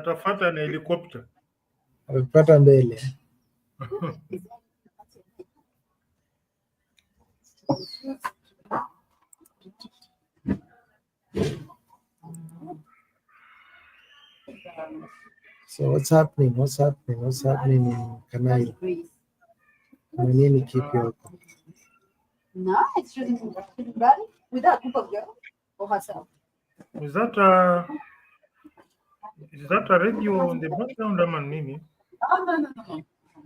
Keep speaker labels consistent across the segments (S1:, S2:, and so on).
S1: atafuata na helicopter.
S2: Amepata mbele. So what's happening? What's happening in Kanail? Nini kipi huko?
S3: No, it's just everybody without group of girls or herself.
S1: Is that a radio in the background, Mimi?
S3: Oh, no.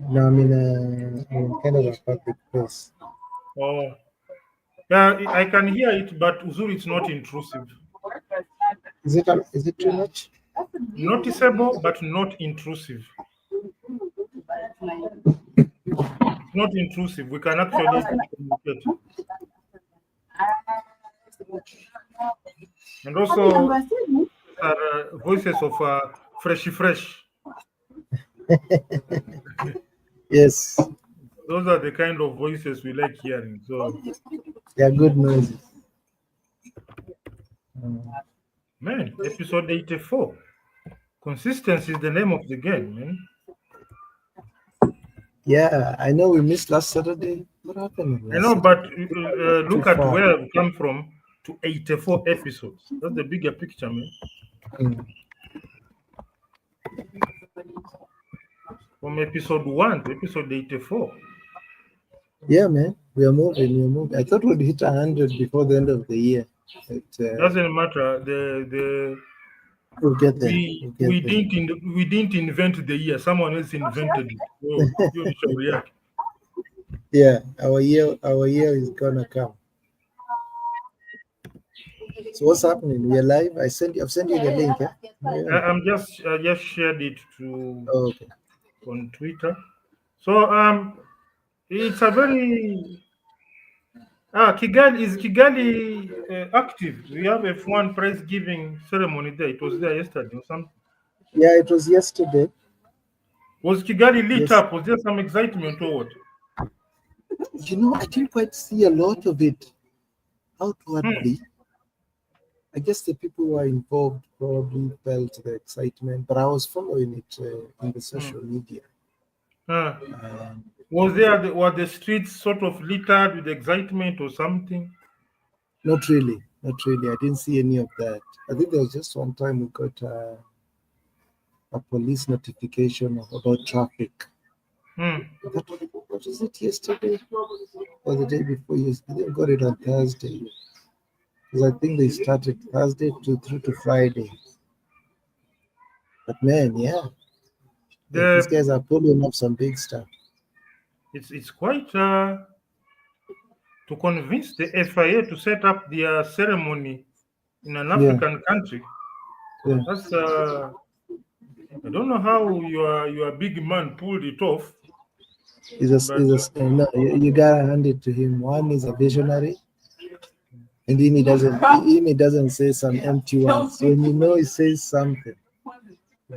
S2: No, I'm in kind of a public place.
S1: Oh, yeah, I can hear it, but Uzuri, it's not intrusive.
S2: Is it too much?
S1: Noticeable, but not intrusive. It's not intrusive. We can actually communicate. And also, voices of Fresh.
S2: Yes.
S1: Those are the kind of voices we like hearing. So
S2: they are good noises.
S1: Man, episode 84. Consistency is the name of the game, man.
S2: Yeah, I know we missed last Saturday. What happened?
S1: I know, but look at where we come from to 84 episodes. That's the bigger picture, man. From episode 1 to episode 84.
S2: Yeah, man, we are moving. I thought we'd hit 100 before the end of the year.
S1: Doesn't matter.
S2: We'll get there.
S1: We didn't invent the year. Someone else invented it. So you should react.
S2: Yeah, our year is gonna come. So what's happening? We are live. I've sent you the link. Yeah?
S1: I just shared it to
S2: okay.
S1: on Twitter. So it's a very Kigali active. We have a F1 prize giving ceremony there. It was there yesterday or something.
S2: Yeah, it was yesterday.
S1: Was Kigali lit up? Was there some excitement or what?
S2: I didn't quite see a lot of it outwardly. I guess the people who are involved probably felt the excitement, but I was following it in the social media.
S1: Were the streets sort of littered with excitement or something?
S2: Not really. I didn't see any of that. I think there was just one time we got a police notification about traffic. What was it, yesterday or the day before yesterday? They got it on Thursday. Because I think they started Thursday through to Friday. But man, these guys are pulling up some big stuff.
S1: It's quite to convince the FIA to set up their ceremony in an African country.
S2: Yeah.
S1: That's I don't know how your big man pulled it off.
S2: No, you gotta hand it to him. One is a visionary, and he doesn't say some empty words. So when he says something,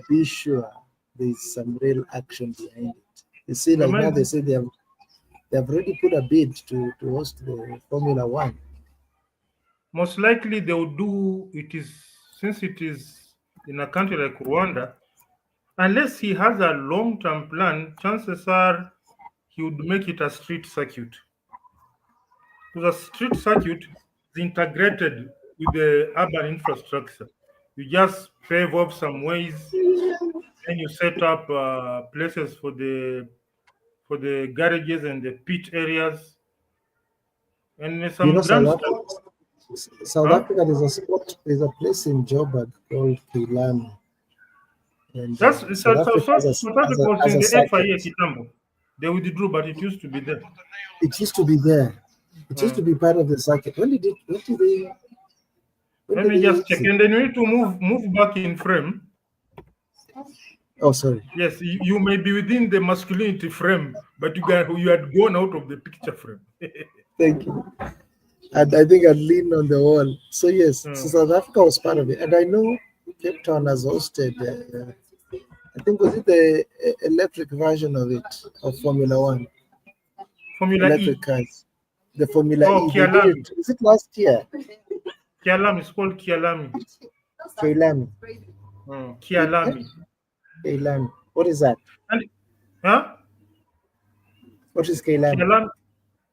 S2: be sure there's some real action behind it. You see, like now they say they have already put a bid to host the Formula One.
S1: Most likely they will do it since it is in a country like Rwanda. Unless he has a long-term plan, chances are he would make it a street circuit. Because a street circuit is integrated with the urban infrastructure. You just pave up some ways, and you set up places for the garages and the pit areas, and some
S2: South Africa, there's a place in Joburg called Kilami. And
S1: South Africa was in the FIA Kitambo. They withdrew, but it used to be there.
S2: It used to be there. It used to be part of the circuit. When did they?
S1: Let me just check. And then you need to move back in frame.
S2: Oh, sorry.
S1: Yes, you may be within the masculinity frame, but you had gone out of the picture frame.
S2: Thank you. And I think I'd lean on the wall. So yes, so South Africa was part of it, and I know Cape Town has hosted. I think was it the electric version of it of Formula One?
S1: Formula
S2: electric cars. The Formula E.
S1: Kialami.
S2: Is it last year?
S1: Kialami. It's called Kialami.
S2: Kialami.
S1: Kialami.
S2: Keilan. What is that?
S1: And huh?
S2: What is Keilan?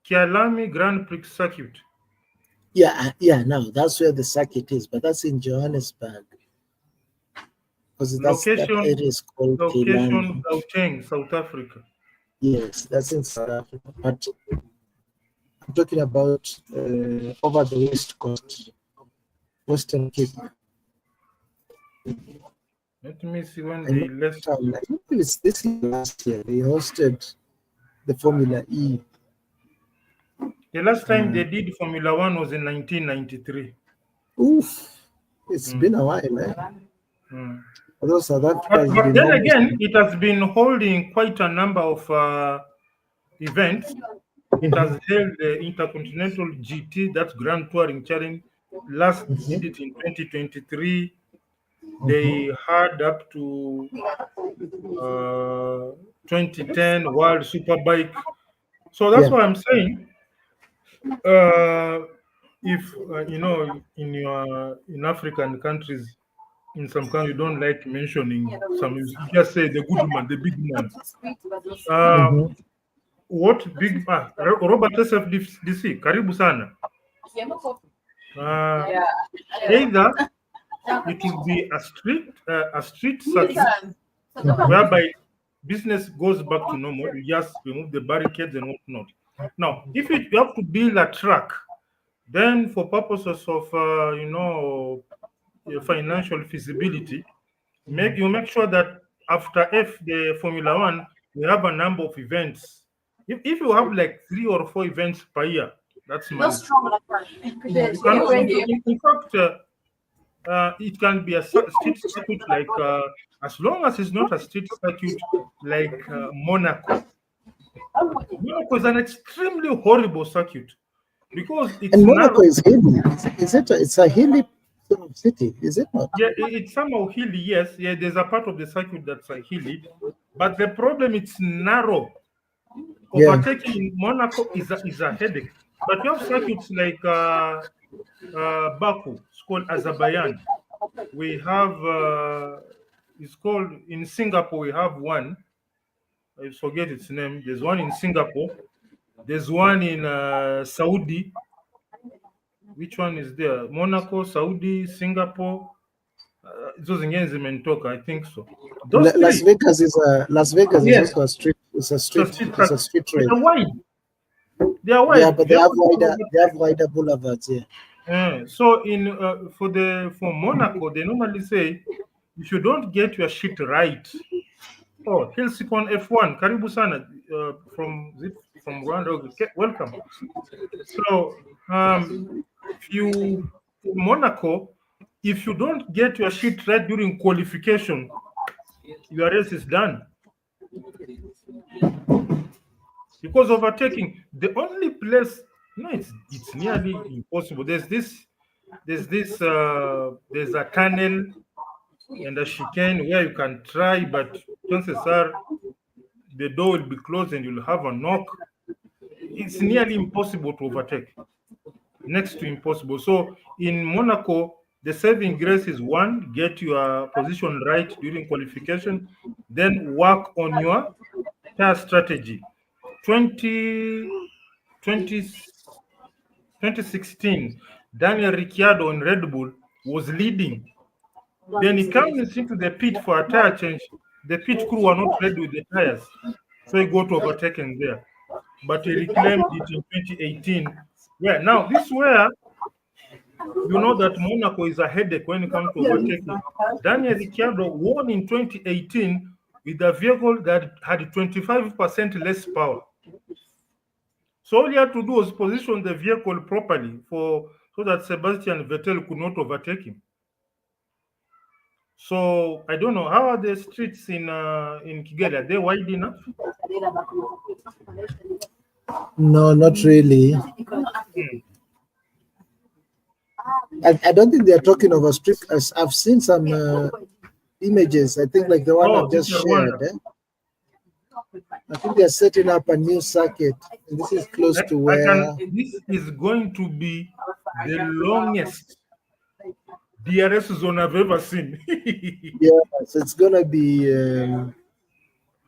S1: Kyalami Grand Prix Circuit.
S2: Yeah. Now that's where the circuit is, but that's in Johannesburg because that area is called
S1: Location
S2: Keilan.
S1: Gauteng, South Africa.
S2: Yes, that's in South Africa. But I'm talking about over the West Coast, Western Cape.
S1: Let me see when they left.
S2: I think it's this last year they hosted the Formula E.
S1: The last time they did Formula One was in 1993.
S2: Oof, it's been a while, eh? Although South Africa has
S1: But
S2: been
S1: then
S2: almost-
S1: again, it has been holding quite a number of events. It has held the Intercontinental GT, that's Grand Touring Challenge. Last did it in 2023. They had up to 2010 World Superbike. So that's
S2: Yeah.
S1: why I'm saying, if you know, in African countries, in some countries, you don't like mentioning some. You just say the good man, the big man. What big Robert SFDC, karibu sana. Either it will be a street circuit whereby business goes back to normal. You just remove the barricades and whatnot. Now, if you have to build a track, then for purposes of financial feasibility, you make sure that after the Formula One, we have a number of events. If you have like 3 or 4 events per year, that's my. In fact, it can be a street circuit like as long as it's not a street circuit like Monaco. Monaco is an extremely horrible circuit because it's
S2: And Monaco
S1: narrow.
S2: is hilly. It's a hilly sort of city, is it not?
S1: Yeah, it's somehow hilly, yes. Yeah, there's a part of the circuit that's hilly, but the problem it's narrow.
S2: Yeah.
S1: Overtaking in Monaco is a headache. But you have circuits like Baku, it's called Azerbaijan. We have it's called in Singapore. We have one. I forget its name. There's one in Singapore. There's one in Saudi. Which one is there? Monaco, Saudi, Singapore. Those again Zimentoka, I think so. Those
S2: Las
S1: three,
S2: Vegas is
S1: Yes.
S2: also a street. It's a street
S1: they're
S2: race.
S1: wide. They are wide.
S2: Yeah, but they have wider boulevards. Yeah.
S1: So in for Monaco, they normally say if you don't get your shit right, oh, Hilsikon F1, Karibu Sana from Rwanda, okay, welcome. So in Monaco, if you don't get your shit right during qualification, your race is done. Because overtaking, the only place, it's nearly impossible. There's a tunnel and a chicane where you can try, but chances are the door will be closed and you'll have a knock. It's nearly impossible to overtake. Next to impossible. So in Monaco, the saving grace is 1, get your position right during qualification, then work on your tire strategy. 2016, Daniel Ricciardo in Red Bull was leading. Then he comes into the pit for a tire change. The pit crew were not ready with the tires, so he got overtaken there. But he reclaimed it in 2018. Yeah, now this where you know that Monaco is a headache when it comes to overtaking. Daniel Ricciardo won in 2018 with a vehicle that had 25% less power. So all he had to do was position the vehicle properly so that Sebastian Vettel could not overtake him. So I don't know, how are the streets in Kigali? Are they wide enough?
S2: No, not really. I don't think they're talking of a street. I've seen some images. I think like the one I've just shared. I think they're setting up a new circuit. And this is close to where.
S1: This is going to be the DRS zone I've ever seen.
S2: Yeah, so it's gonna be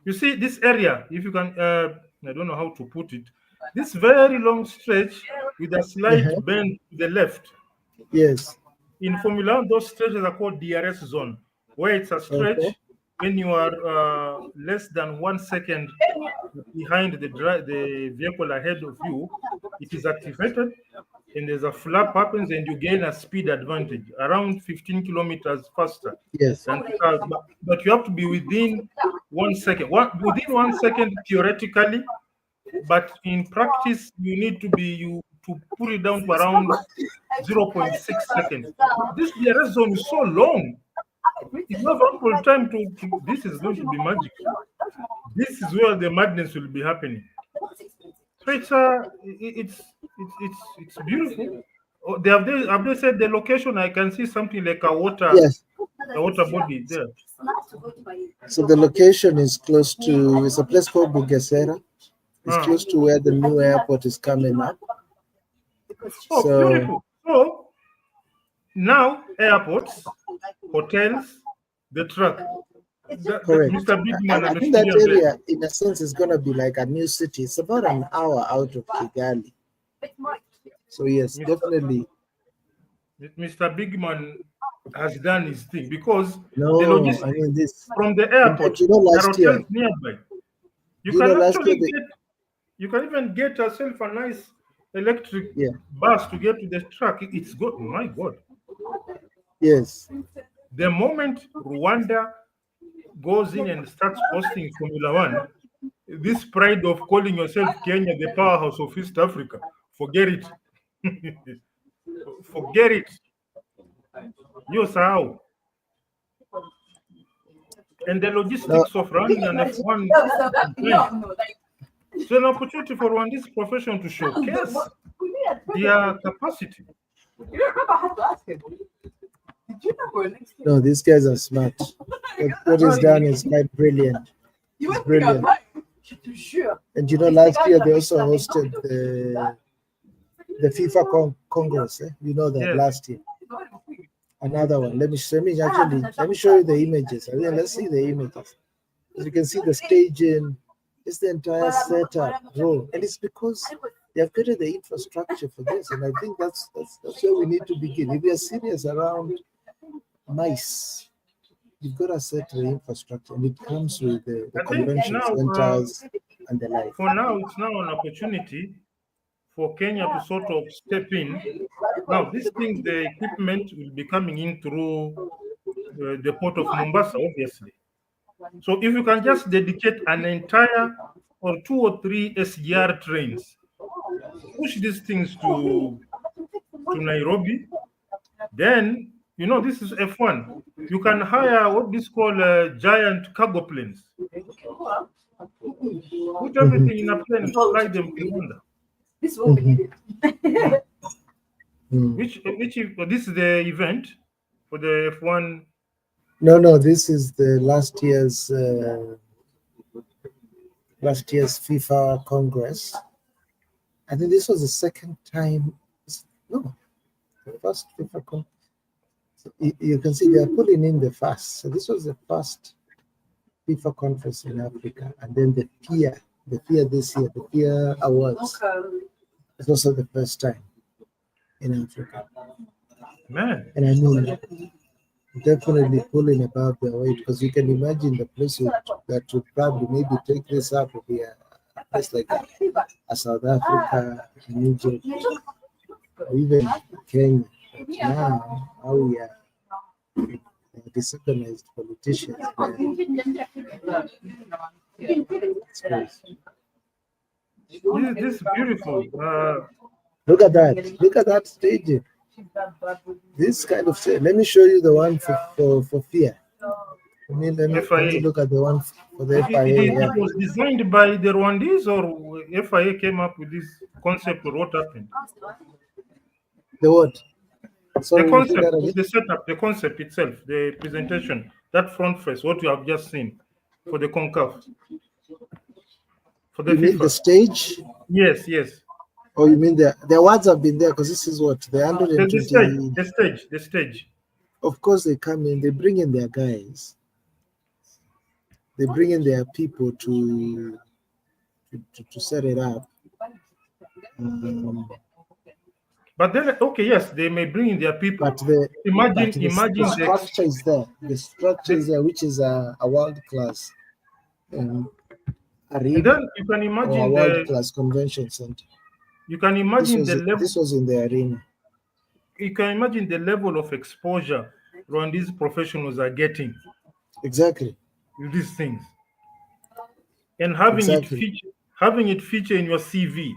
S1: You see this area, if you can, I don't know how to put it. This very long stretch with a slight
S2: uh-huh,
S1: bend to the left.
S2: yes.
S1: In Formula 1, those stretches are called DRS zone, where it's a stretch
S2: Okay.
S1: when you are less than 1 second behind the vehicle ahead of you. It is activated, and there's a flap happens, and you gain a speed advantage around 15 kilometers faster
S2: Yes.
S1: than cars. But you have to be within 1 second. Within 1 second theoretically, but in practice you need to put it down to around 0.6 seconds. This DRS zone is so long. You have ample time this is going to be magic. This is where the madness will be happening. So it's beautiful. Oh, have they said the location? I can see something like a water
S2: Yes.
S1: body there.
S2: So the location is close to, it's a place called Bugesera. It's
S1: Ah.
S2: close to where the new airport is coming up.
S1: Oh,
S2: So
S1: beautiful. So now airports, hotels, the truck.
S2: correct.
S1: Mr. Bigman,
S2: I think that area, in a sense, is gonna be like a new city. It's about an hour out of Kigali. So yes, definitely.
S1: Mr. Bigman has done his thing because
S2: No,
S1: the logistics
S2: I mean this.
S1: from the airport,
S2: You know,
S1: there
S2: last
S1: are
S2: year,
S1: hotels nearby. You
S2: you
S1: can
S2: know, last
S1: actually
S2: year,
S1: get, you can even get yourself a nice electric
S2: yeah,
S1: bus to get to the truck. It's good. My God.
S2: yes,
S1: The moment Rwanda goes in and starts hosting Formula One, this pride of calling yourself Kenya the powerhouse of East Africa, forget it. Forget it. You how. And the
S2: no,
S1: logistics of running an F1 event. It's an opportunity for Rwanda's profession to showcase their capacity.
S2: no, these guys are smart. What is done is quite brilliant. It's brilliant. And you know, last year they also hosted the FIFA Congress. You know that
S1: Yes.
S2: last year. Another one. Let me show you the images. I mean, let's see the images. As you can see, the staging, it's the entire setup, bro. And it's because they have created the infrastructure for this. And I think that's where we need to begin. If we are serious around mice, you've got to set the infrastructure, and it comes with the
S1: I think
S2: convention
S1: now,
S2: centers and the like.
S1: for now, it's now an opportunity for Kenya to sort of step in. Now, these things, the equipment will be coming in through the port of Mombasa, obviously. So if you can just dedicate an entire or 2 or 3 SGR trains, push these things to Nairobi, then you know this is F1. You can hire what is called giant cargo planes. Put everything in a plane and fly them to Rwanda. This is the event for the F1.
S2: No, this is the last year's FIFA Congress. I think this was the second time. No, the first FIFA Congress. So you can see they are pulling in the first. So this was the first FIFA conference in Africa, and then the FIA this year, the FIA Awards. It's also the first time in Africa.
S1: Man,
S2: And I mean, definitely pulling above their weight, because you can imagine the place that would probably maybe take this up would be a place like a South Africa, Egypt, or even Kenya. But now, how we are disorganized politicians. It's crazy.
S1: this is beautiful.
S2: Look at that! Look at that staging. This kind of stage. Let me show you the one for FIA. Let me
S1: FIA.
S2: look at the one for the FIA.
S1: It was designed by the Rwandese, or FIA came up with this concept, or what happened?
S2: The what? Sorry,
S1: The
S2: repeat
S1: concept,
S2: that again.
S1: the setup, the concept itself, the presentation, that front face, what you have just seen for the CONCACAF, for the
S2: You mean
S1: FIFA.
S2: the stage?
S1: Yes, yes.
S2: Or you mean the awards have been there, because this is what the
S1: The
S2: 120.
S1: stage.
S2: Of course, they come in, they bring in their guys, they bring in their people to set it up.
S1: But then, okay, yes, they may bring in their people.
S2: But the
S1: Imagine the
S2: structure is there. The structure is there, which is a world class
S1: and
S2: arena
S1: then you can
S2: or a
S1: imagine
S2: world class convention center.
S1: you can imagine the level.
S2: This was in the arena.
S1: You can imagine the level of exposure Rwandese professionals are getting
S2: Exactly.
S1: with these things, and having it feature in your CV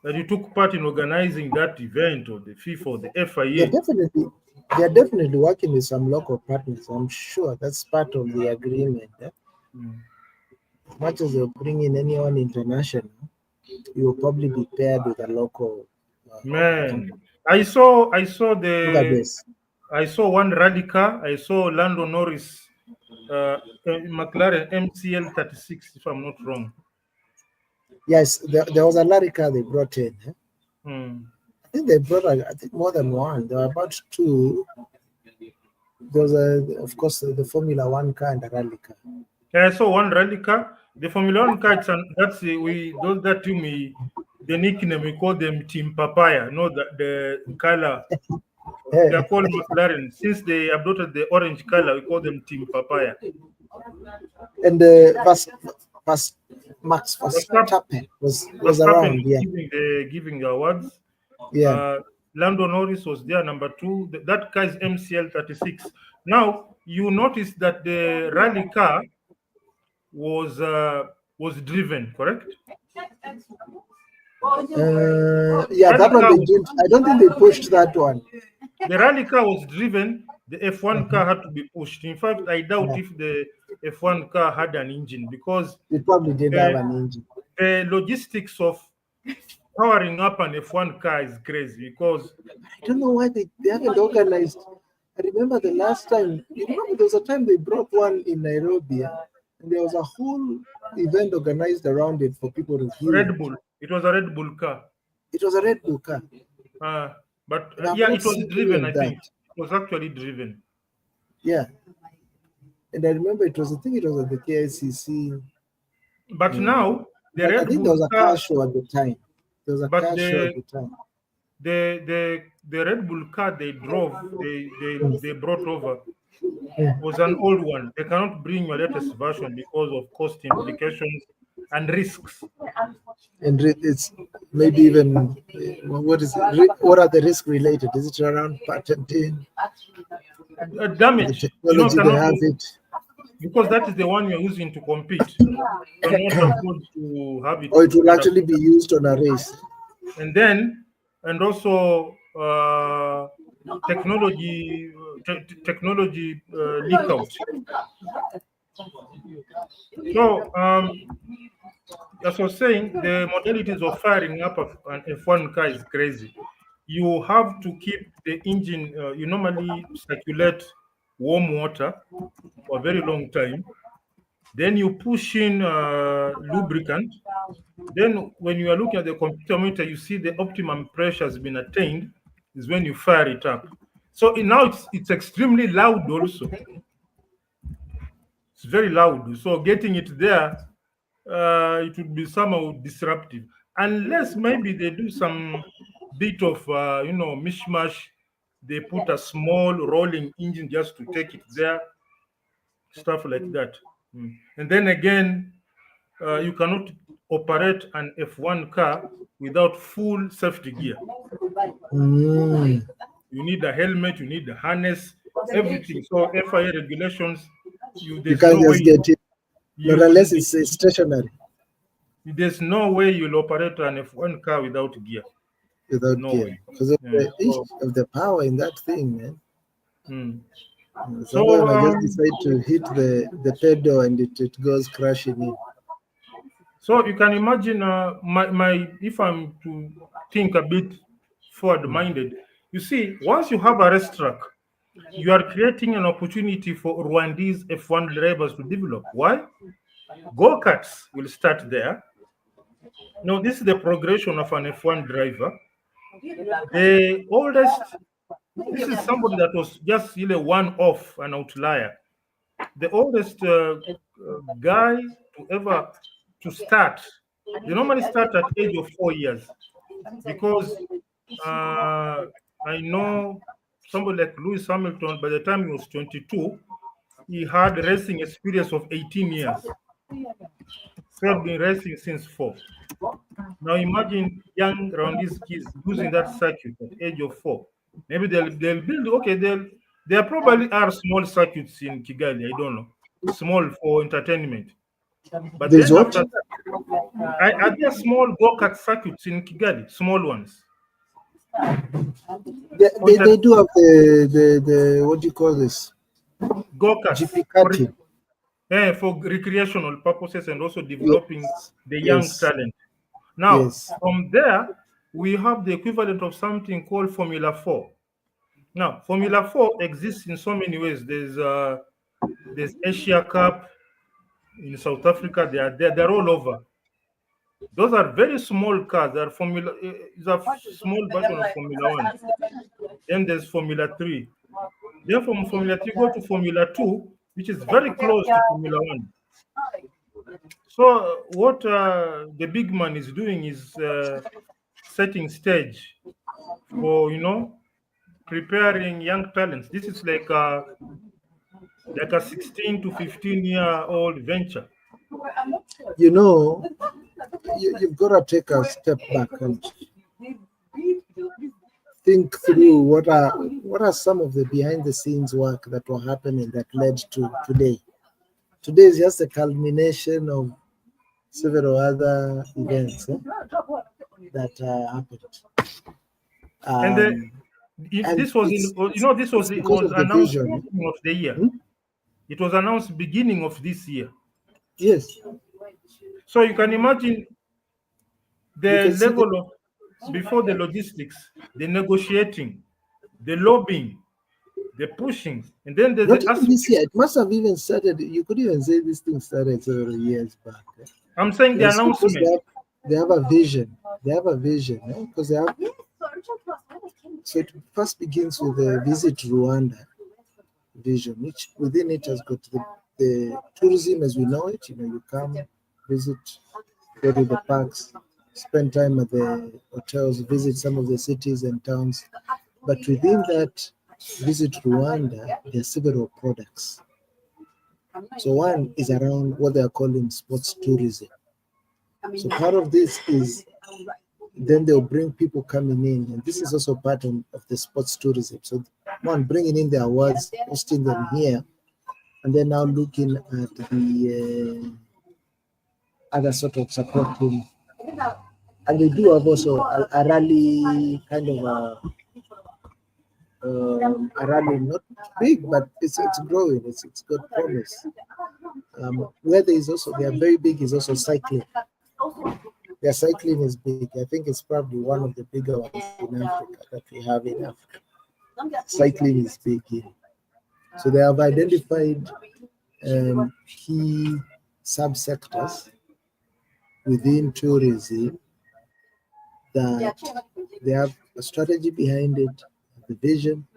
S1: that you took part in organizing that event or the FIFA or the FIA.
S2: They're definitely working with some local partners. I'm sure that's part of the agreement. As much as they'll bring in anyone international, you will probably be paired with a local.
S1: Man, I saw
S2: Look at this.
S1: I saw one rally car. I saw Lando Norris, McLaren MCL 36, if I'm not wrong.
S2: Yes, there was a rally car they brought in. I think they brought, more than one. There were about two. There was, of course, the Formula One car and the rally car.
S1: Yeah, I saw one rally car. The Formula One car, those that to me, the nickname we call them Team Papaya. No, the color. They are called McLaren. Since they adopted the orange color, we call them Team Papaya.
S2: And Max Verstappen was around, yeah.
S1: Giving the awards.
S2: Yeah.
S1: Lando Norris was there, number 2. That car is MCL 36. Now, you notice that the rally car was driven, correct?
S2: Yeah, that one they didn't. I don't think they pushed that one.
S1: The rally car was driven. The F1 car had to be pushed. In fact, I doubt if the F1 car had an engine, because
S2: it probably didn't have an engine.
S1: The logistics of powering up an F1 car is crazy, because
S2: I don't know why they haven't organized. I remember the last time. You remember there was a time they brought one in Nairobi, and there was a whole event organized around it for people to hear.
S1: Red Bull. It was a Red Bull car.
S2: It was a Red Bull car.
S1: But yeah, it was driven. I think it was actually driven.
S2: Yeah, and I remember it was. I think it was at the KICC.
S1: But now the Red
S2: I think
S1: Bull
S2: there was a
S1: car
S2: show at the time. There was a car show at the time.
S1: The Red Bull car they drove, they brought over was an old one. They cannot bring your latest version because of cost implications and risks.
S2: And it's maybe even what is it? What are the risks related? Is it around patenting?
S1: Damage.
S2: The technology they have it.
S1: Because that is the one you're using to compete. You're not supposed to have it.
S2: Or it will actually be used on a race.
S1: And also technology leak out. So as I was saying, the modalities of firing up an F1 car is crazy. You have to keep the engine. You normally circulate warm water for a very long time. Then you push in lubricant. Then when you are looking at the computer meter, you see the optimum pressure has been attained, is when you fire it up. So now it's extremely loud also. It's very loud. So getting it there, it would be somehow disruptive. Unless maybe they do some bit of, mishmash. They put a small rolling engine just to take it there, stuff like that. And then again, you cannot operate an F1 car without full safety gear. You need a helmet, you need a harness, everything. So FIA regulations,
S2: you can't just get it, not unless it's stationary.
S1: There's no way you'll operate an F1 car without gear.
S2: Without gear, because of the power in that thing, man. So I just decide to hit the pedal and it goes crashing in.
S1: So you can imagine if I'm to think a bit forward-minded, you see, once you have a racetrack, you are creating an opportunity for Rwandese F1 drivers to develop. Why? Go-karts will start there. Now, this is the progression of an F1 driver. The oldest This is somebody that was just really one off, an outlier. The oldest guy to ever to start. They normally start at age of 4 years because I know somebody like Lewis Hamilton. By the time he was 22, he had racing experience of 18 years. So I've been racing since 4. Now imagine young Rwandese kids using that circuit at age of 4. Maybe they'll build. Okay, there probably are small circuits in Kigali. I don't know, small for entertainment. But
S2: There's
S1: then
S2: what?
S1: after that, are there small go-kart circuits in Kigali? Small ones.
S2: They do have the what do you call this?
S1: Go-karts
S2: GP karting.
S1: for recreational purposes and also developing the young
S2: Yes.
S1: talent. Now,
S2: Yes.
S1: from there, we have the equivalent of something called Formula 4. Now, Formula 4 exists in so many ways. There's Asia Cup in South Africa. They're all over. Those are very small cars. They're it's a small version of Formula 1. Then there's Formula 3. Then from Formula 3, go to Formula 2, which is very close to Formula 1. So what the big man is doing is setting stage for, preparing young talents. This is like a 16 to 15-year-old venture.
S2: You've got to take a step back and think through what are some of the behind the scenes work that were happening that led to today. Today is just a culmination of several other events that happened.
S1: This was announced beginning of the year. It was announced beginning of this year.
S2: Yes.
S1: So you can imagine the level of before the logistics, the negotiating, the lobbying, the pushing, and then there's
S2: this year. It must have even started. You could even say this thing started several years back.
S1: I'm saying the announcement.
S2: They have a vision. They have a vision because they have. So it first begins with the Visit Rwanda vision, which within it has got the tourism as we know it. You come, visit, go to the parks, spend time at the hotels, visit some of the cities and towns. But within that Visit Rwanda, there are several products. So one is around what they are calling sports tourism. So part of this is then they'll bring people coming in, and this is also part of the sports tourism. So one, bringing in the awards, hosting them here, and then now looking at the other sort of supporting. And they do have also a rally, kind of a rally, not big, but it's growing. It's got promise. Where there is also, they are very big, is also cycling. Their cycling is big. I think it's probably one of the bigger ones in Africa that we have in Africa. Cycling is big here. So they have identified key subsectors within tourism that they have a strategy behind it, the vision,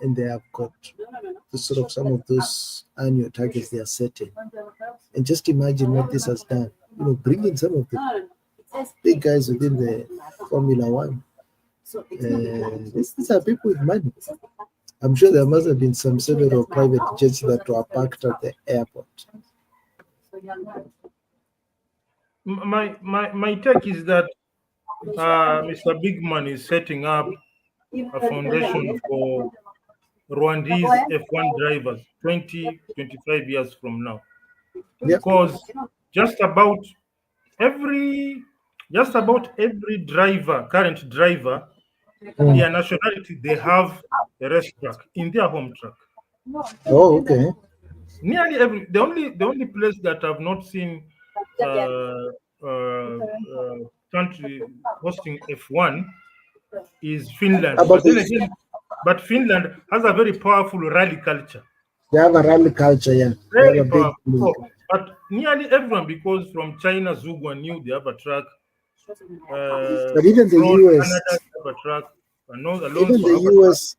S2: and they have got the sort of some of those annual targets they are setting. And just imagine what this has done. Bringing some of the big guys within the Formula 1. These are people with money. I'm sure there must have been several private jets that were parked at the airport.
S1: My take is that Mr. Bigman is setting up a foundation for Rwandese F1 drivers 20-25 years from now. Because just about every driver, current driver, their nationality, they have a racetrack in their home track.
S2: Oh, okay.
S1: Nearly the only place that I've not seen country hosting F1 is Finland. But Finland has a very powerful rally culture.
S2: They have a rally culture, yeah.
S1: Very powerful. But nearly everyone, because from China, Zugwa knew they have a track.
S2: But even the US,
S1: Canada have a track. Alonso
S2: Even the
S1: have a
S2: US,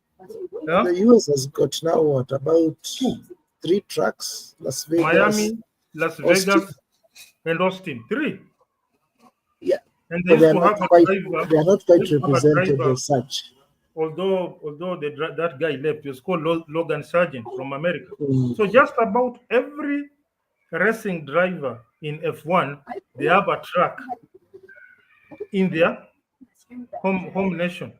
S1: yeah?
S2: the US has got now what about 3 tracks? Las Vegas,
S1: Miami, Las
S2: Austin.
S1: Vegas, and Austin. 3.
S2: Yeah,
S1: And they
S2: but
S1: used to have a driver.
S2: they are not
S1: They
S2: quite
S1: used to have a
S2: represented
S1: driver.
S2: as such.
S1: Although that guy left, he was called Logan Sargent from America.
S2: Mm.
S1: So just about every racing driver in F1, they have a track in their home nation.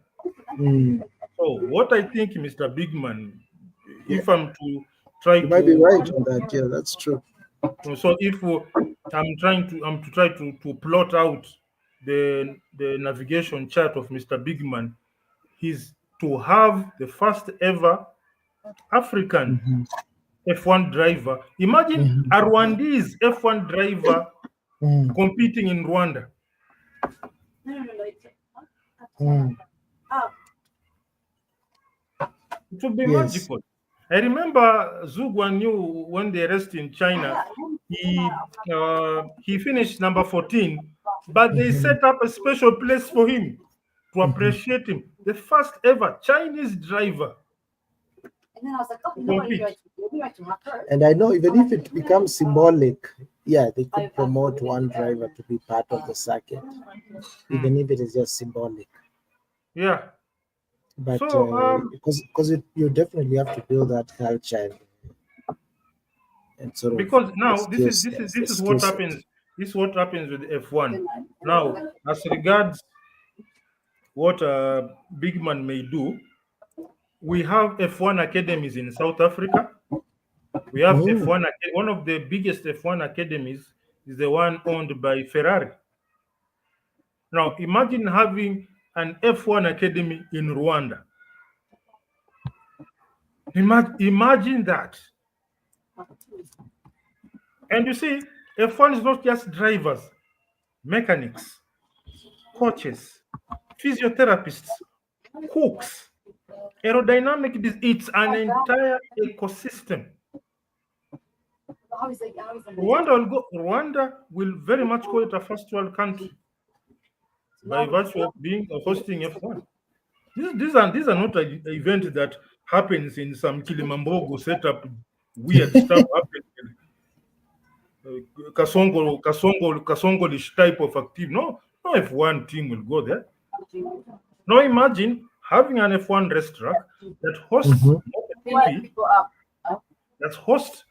S2: Mm.
S1: So what I think, Mr. Bigman, if I'm to try
S2: You might be
S1: to,
S2: right on that. Yeah, that's true.
S1: so if I'm to try to plot out the navigation chart of Mr. Bigman, he's to have the first ever African
S2: Mhm.
S1: F1 driver. Imagine
S2: Mhm.
S1: a Rwandese F1 driver
S2: Mm.
S1: competing in Rwanda.
S2: Mm.
S1: It would be
S2: Yes.
S1: magical. I remember Zhu Guanyu when they raced in China. He finished number 14, but they
S2: Mhm.
S1: set up a special place for him to
S2: Mhm.
S1: appreciate him. The first ever Chinese driver
S3: And then I was like, oh,
S1: to
S3: you know what?
S1: compete.
S3: We went to my first.
S2: And I know even if it becomes symbolic, yeah, they could promote one driver to be part of the circuit, even if it is just symbolic.
S1: Yeah.
S2: But
S1: So
S2: because you definitely have to build that culture and sort of
S1: because now this is what
S2: exclusive.
S1: happens. This is what happens with F1. Now, as regards what Bigman may do, we have F1 academies in South Africa. We have
S2: Mm.
S1: F1. One of the biggest F1 academies is the one owned by Ferrari. Now, imagine having an F1 academy in Rwanda. Imagine that. And you see, F1 is not just drivers, mechanics, coaches, physiotherapists, cooks, aerodynamic. It's an entire ecosystem. Rwanda will very much call it a first world country by virtue of being hosting F1. These are not an event that happens in some Kilimambogo setup, weird stuff happening. Kasongolish type of activity. No F1 team will go there. Now imagine having an F1 race track that hosts
S2: Mhm.
S1: MotoGP, that hosts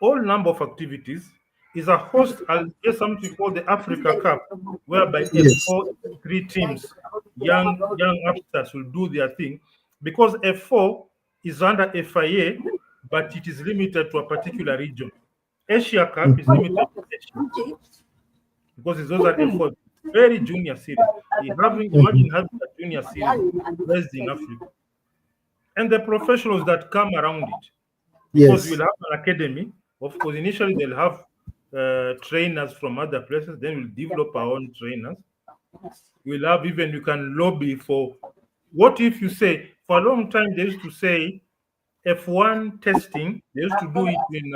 S1: all number of activities, is a host and get something called the Africa Cup, whereby
S2: Yes.
S1: F4 3 teams, young upstarts will do their thing, because F4 is under FIA, but it is limited to a particular region. Asia Cup is limited to Asia because those are F4 very junior series. Imagine having a junior series based in Africa, and the professionals that come around it. Because
S2: Yes.
S1: we'll have an academy. Of course, initially they'll have trainers from other places. Then we'll develop our own trainers. We'll have even you can lobby for. What if you say for a long time they used to say F1 testing? They used to do it in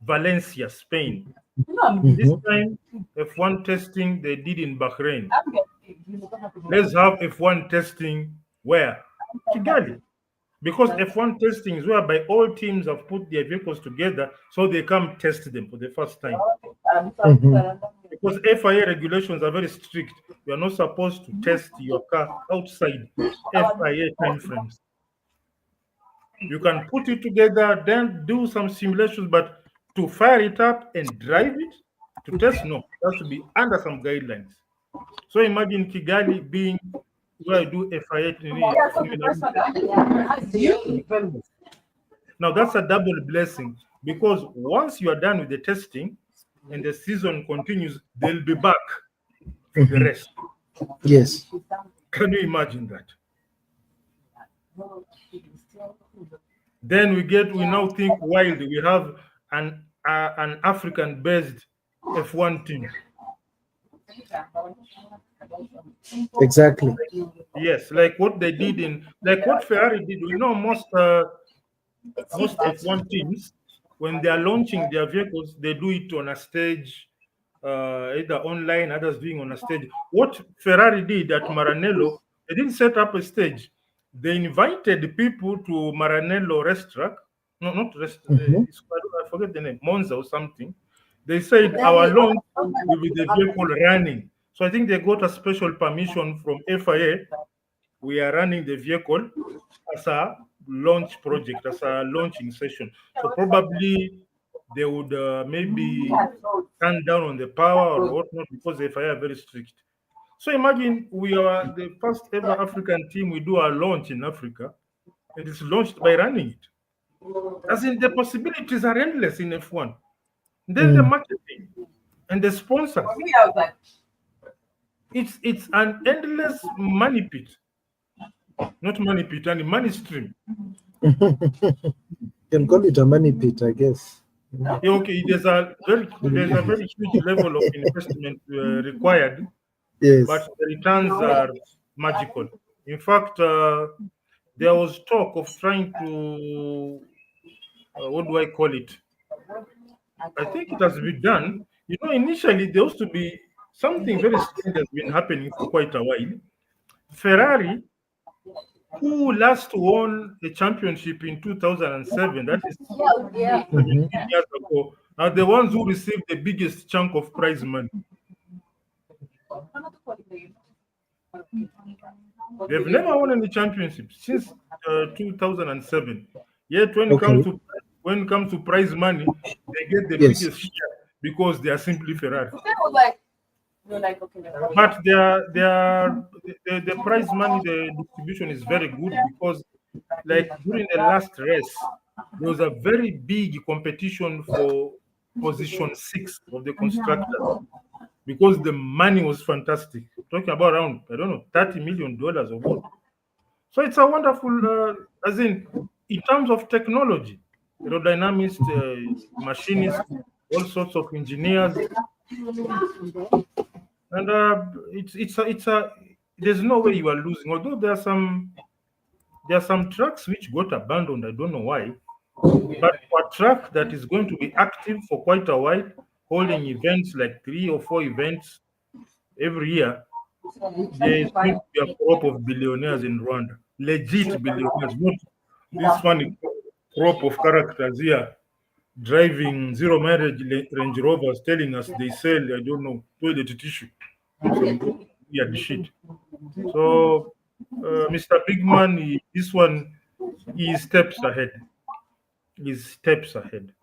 S1: Valencia, Spain. This
S2: Mhm.
S1: time F1 testing they did in Bahrain. Let's have F1 testing where? Kigali. Because F1 testing is whereby all teams have put their vehicles together so they come test them for the first time.
S2: Mhm.
S1: Because FIA regulations are very strict. You are not supposed to test your car outside FIA timeframes. You can put it together, then do some simulations, but to fire it up and drive it to test, no, that should be under some guidelines. So imagine Kigali being where I do FIA training. Now that's a double blessing because once you are done with the testing and the season continues, they'll be back for the rest.
S2: Yes.
S1: Can you imagine that? Then we now think wild. We have an African-based F1 team.
S2: Exactly.
S1: Yes, like what they did like what Ferrari did. We know most F1 teams, when they are launching their vehicles, they do it on a stage, either online, others doing on a stage. What Ferrari did at Maranello, They didn't set up a stage. They invited people to Maranello restaurant. No, not restaurant.
S2: Mhm.
S1: I forget the name. Monza or something. They said our launch will be the vehicle running. So I think they got a special permission from FIA. We are running the vehicle as a launch project, as a launching session. So probably they would maybe stand down on the power or whatnot because the FIA are very strict. So imagine we are the first ever African team. We do our launch in Africa, and it's launched by running it. As in, the possibilities are endless in F1. Then the
S2: Mm.
S1: marketing and the sponsors. It's an endless money pit, not money pit, and money stream.
S2: Can call it a money pit, I guess.
S1: Yeah, okay, there's a very huge level of investment required,
S2: Yes.
S1: but the returns are magical. In fact, there was talk of trying to what do I call it? I think it has been done. You know, initially there used to be something very strange has been happening for quite a while. Ferrari, who last won the championship in 2007, that is
S3: Yeah.
S1: 17
S2: Mhm.
S1: years ago, are the ones who received the biggest chunk of prize money. They've never won any championship since 2007. Yet
S2: Okay.
S1: when it comes to prize money, they get the
S2: Yes.
S1: biggest share because they are simply Ferrari.
S3: We're like, okay,
S1: But the prize money, the distribution is very good because, like during the last race, there was a very big competition for position 6 of the constructors because the money was fantastic. Talking about around, I don't know, $30 million or more. So it's a wonderful, as in terms of technology, aerodynamists, machinists, all sorts of engineers, and it's a there's no way you are losing. Although there are some tracks which got abandoned. I don't know why, but for a track that is going to be active for quite a while, holding events like 3 or 4 events every year, there is going to be a crop of billionaires in Rwanda, legit billionaires, not this funny crop of characters here driving zero mileage Range Rovers, telling us they sell, I don't know, toilet tissue and some weird shit. So, Mr. Bigman, this one, he is steps ahead. He's steps ahead.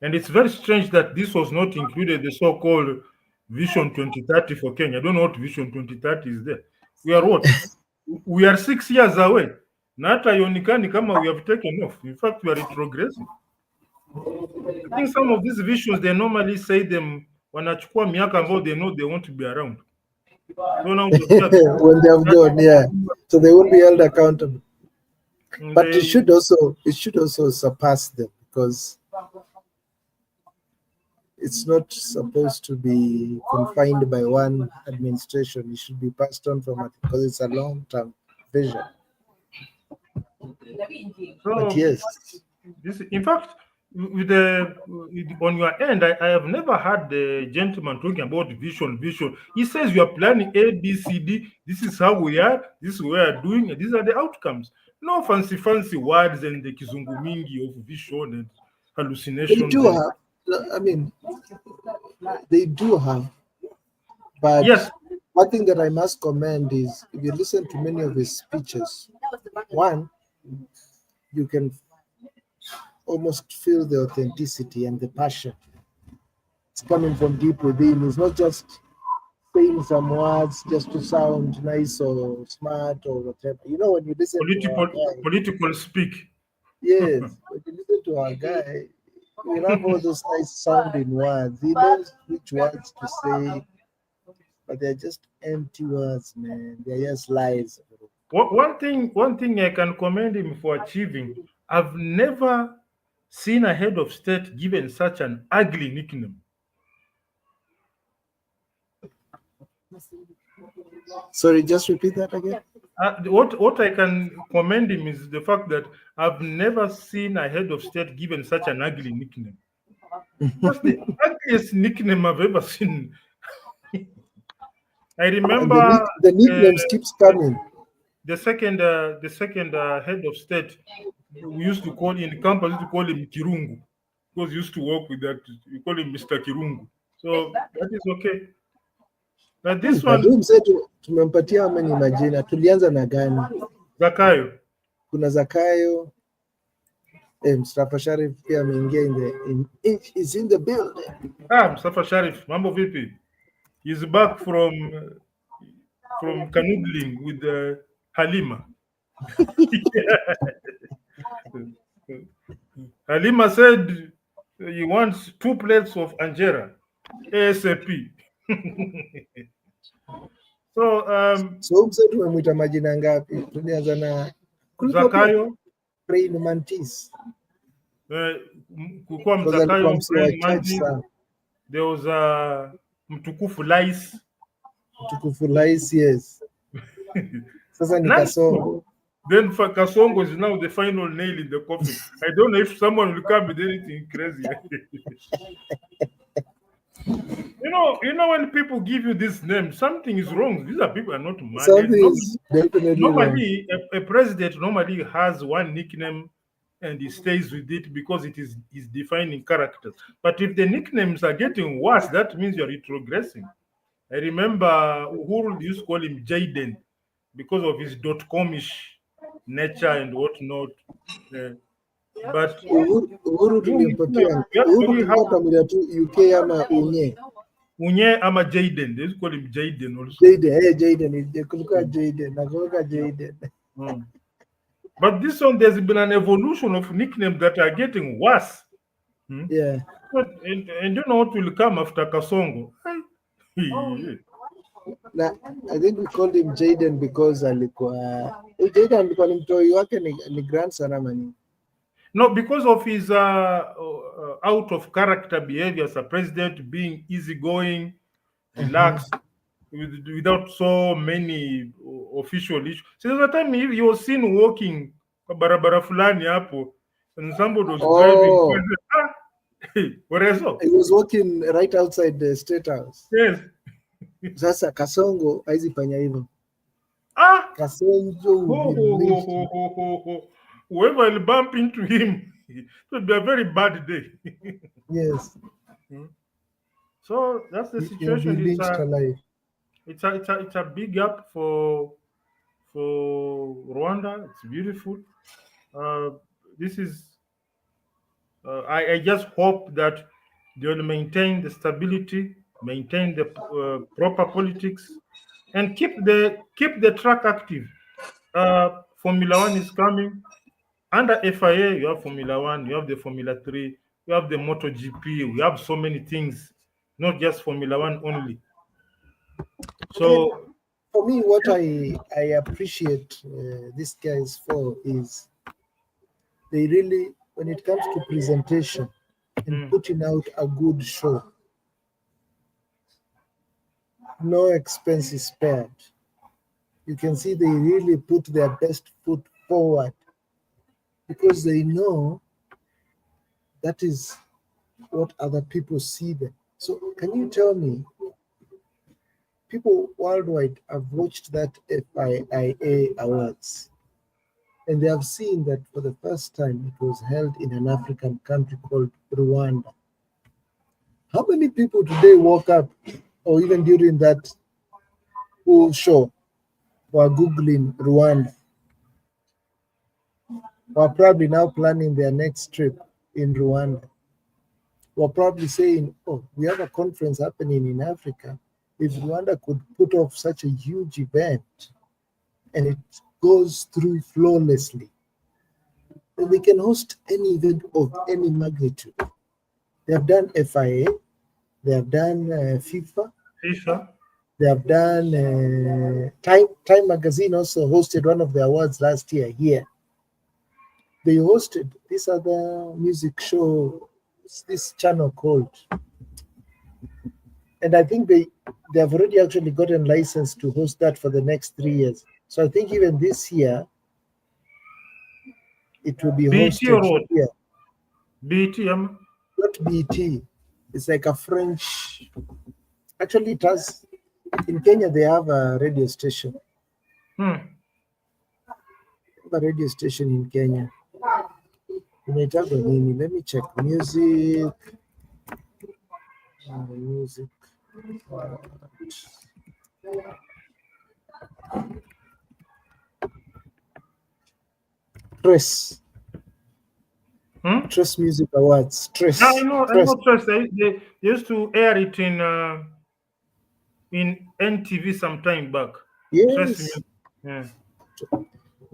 S1: And it's very strange that this was not included, the so called Vision 2030 for Kenya. I don't know what Vision 2030 is there. We are what? We are 6 years away. Na hata haionekani kama we have taken off. In fact, we are retrogressing. I think some of these visions, they normally say them wanachukua miaka ambao they know they won't be around. So now
S2: When they have gone, yeah. So they won't be held accountable. But it should also surpass them because it's not supposed to be confined by one administration. It should be passed on because it's a long-term vision. But yes,
S1: in fact, on your end, I have never heard the gentleman talking about vision. He says you are planning A, B, C, D. This is how we are. This is what we are doing, and these are the outcomes. No fancy words and the kizungu mingi of vision and hallucinations.
S2: they do have. I mean, they do have. But
S1: yes,
S2: one thing that I must commend is if you listen to many of his speeches, one, you can almost feel the authenticity and the passion. It's coming from deep within. It's not just saying some words just to sound nice or smart or whatever. You know, when you listen to our guy,
S1: political speak.
S2: yes, when you listen to our guy, we have all those nice sounding words. He knows which words to say, but they're just empty words, man. They're just lies.
S1: One thing I can commend him for achieving, I've never seen a head of state given such an ugly nickname.
S2: Sorry, just repeat that again.
S1: What I can commend him is the fact that I've never seen a head of state given such an ugly nickname. That's the ugliest nickname I've ever seen. I remember
S2: the nicknames keeps coming.
S1: the second head of state, we used to call in campus, used to call him Kirungu because he used to work with that. We call him Mr. Kirungu. So that is okay. But this
S2: Na
S1: one,
S2: huyu mzee tumempatia ameni majina. Tulianza na gani?
S1: Zakayo.
S2: Kuna Zakayo. Mustafa Sharif pia ameingia is in the building.
S1: Mustafa Sharif, mambo vipi? He's back from canoodling with Halima. Halima said he wants 2 plates of Angera ASAP.
S2: So mzee tumemwita majina ngapi? Tulianza na
S1: Zakayo,
S2: Praying Mantis.
S1: kulikuwa
S2: Because alikuwa
S1: Mzakayo,
S2: msee wa
S1: Praying
S2: church
S1: Mantis.
S2: sana.
S1: There was Mtukufu Lais.
S2: Mtukufu Lais, yes. Sasa ni Kasongo.
S1: Then Kasongo is now the final nail in the coffin. I don't know if someone will come with anything crazy. You know when people give you this name, something is wrong. These are people are not mad.
S2: Something is definitely
S1: normally a president normally has one nickname and he stays with it because it is his defining character. But if the nicknames are getting worse, that means you're retrogressing. I remember Uhuru used to call him Jaden because of his .com-ish nature and whatnot. But
S2: Uhuru tulimpatia. Uhuru tulimpatia tu UK ama
S1: Unye ama Jaden. They used to call him Jaden also.
S2: Jaden. Kulikuwa Jaden. Nakumbuka Jaden.
S1: But this one, there's been an evolution of nicknames that are getting worse.
S2: Yeah.
S1: And you know what will come after Kasongo?
S2: I think we called him Jaden because Jaden alikuwa ni mtoi wake ni grandson ama nini?
S1: No, because of his out of character behavior as a president, being easygoing, relaxed, without so many official issues. So there's a time he was seen walking barabara fulani hapo, and somebody was driving.
S2: He was walking right outside the State House.
S1: Yes.
S2: Sasa Kasongo haizifanya hivyo. Kasongo
S1: whoever will bump into him, it will be a very bad day.
S2: Yes.
S1: So that's the situation. It's a big up for Rwanda. It's beautiful. This is. I just hope that they will maintain the stability, maintain the proper politics, and keep the track active. Formula One is coming. Under FIA, you have Formula One, you have the Formula 3, you have the MotoGP. We have so many things, not just Formula One only. So,
S2: for me, what I appreciate these guys for is they really, when it comes to presentation and putting out a good show, no expense is spared. You can see they really put their best foot forward because they know that is what other people see them. So can you tell me, people worldwide have watched that FIA Awards and they have seen that for the first time it was held in an African country called Rwanda. How many people today woke up, or even during that whole show, were Googling Rwanda? Were probably now planning their next trip in Rwanda. Were probably saying, oh, we have a conference happening in Africa. If Rwanda could put off such a huge event and it goes through flawlessly, then they can host any event of any magnitude. They have done FIA, they have done FIFA, they have done Time Magazine also hosted one of the awards last year here. They hosted this other music show, this channel called, and I think they have already actually gotten licensed to host that for the next 3 years. So I think even this year it will be hosted here.
S1: BT,
S2: not BT. It's like a French. Actually, it has in Kenya. They have a radio station. have a radio station in Kenya. Inaitwa nini? Let me check. Music. Music. Trace. Trace Music Awards. Trace.
S1: I know Trace. They used to air it in NTV some time back.
S2: Yes.
S1: Trace, yeah.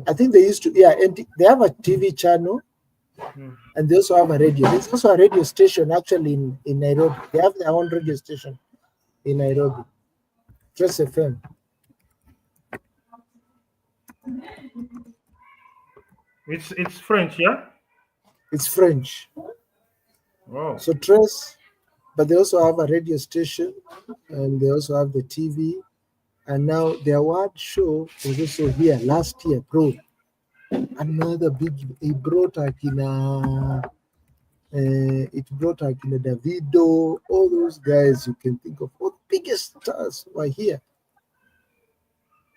S2: I think they used to, yeah, and they have a TV channel, and they also have a radio. There's also a radio station actually in Nairobi. They have their own radio station in Nairobi. Trace FM.
S1: It's French, yeah?
S2: It's French.
S1: Wow.
S2: So Trace, but they also have a radio station, and they also have the TV. And now the award show was also here last year, bro. Another big, it brought Akina Davido, all those guys you can think of, all the biggest stars were here.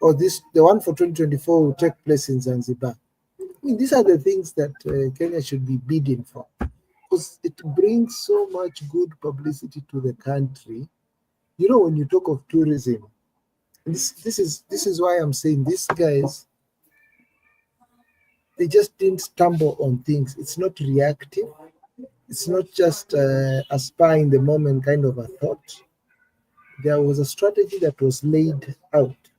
S2: Or the one for 2024 will take place in Zanzibar. I mean, these are the things that Kenya should be bidding for, because it brings so much good publicity to the country. You know, when you talk of tourism, this is why I'm saying these guys, they just didn't stumble on things. It's not reactive. It's not just a spur in the moment kind of a thought. There was a strategy that was laid out,